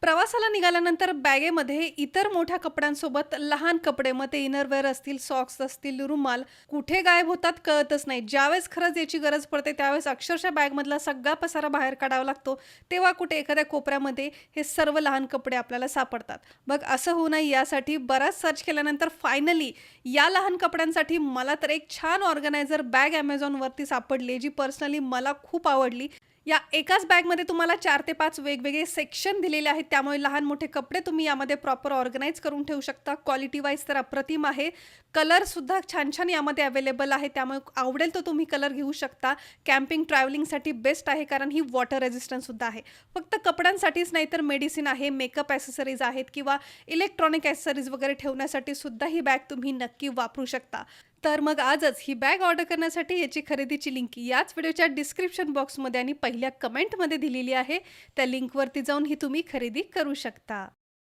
प्रवासाला निघाल्यानंतर बॅगेमध्ये इतर मोठ्या कपड्यांसोबत लहान कपडे, मग ते इनरवेअर असतील, सॉक्स असतील, रुमाल कुठे गायब होतात कळतच नाही. ज्यावेळेस खरंच याची गरज पडते त्यावेळेस अक्षरशः बॅगमधला सगळा पसारा बाहेर काढावा लागतो. तेव्हा कुठे एखाद्या कोपऱ्यामध्ये हे सर्व लहान कपडे आपल्याला सापडतात. मग असं होऊ नये यासाठी बराच सर्च केल्यानंतर फायनली या लहान कपड्यांसाठी मला तर एक छान ऑर्गनायझर बॅग Amazonवरती सापडली, जी पर्सनली मला खूप आवडली. या एकाच बॅगमध्ये तुम्हाला 4 ते 5 वेगवेगळे सेक्शन दिलेले आहेत. त्यामुळे लहान-मोठे कपडे तुम्ही यामध्ये प्रॉपर ऑर्गनाइज करून ठेवू शकता. क्वालिटी वाईज तर अप्रतिम आहे. कलरसुद्धा छान-छान यामध्ये अवेलेबल आहे. त्यामुळे आवडेल तो तुम्ही कलर घेऊ शकता. कॅम्पिंग, ट्रॅव्हलिंगसाठी बेस्ट आहे कारण ही वॉटर रेझिस्टंटसुद्धा आहे. फक्त कपड्यांसाठीच नाही तर मेडिसिन आहे, मेकअप ॲक्सेसरीज आहेत किंवा इलेक्ट्रॉनिक ॲक्सेसरीज वगैरे ठेवण्यासाठी सुद्धा ही बॅग तुम्ही नक्की वापरू शकता. तर मग आजच ही बॅग ऑर्डर करण्यासाठी याची खरेदीची लिंक याच व्हिडिओच्या डिस्क्रिप्शन बॉक्समध्ये आणि पहिल्या कमेंटमध्ये दिलेली आहे. त्या लिंकवरती जाऊन ही तुम्ही खरेदी करू शकता.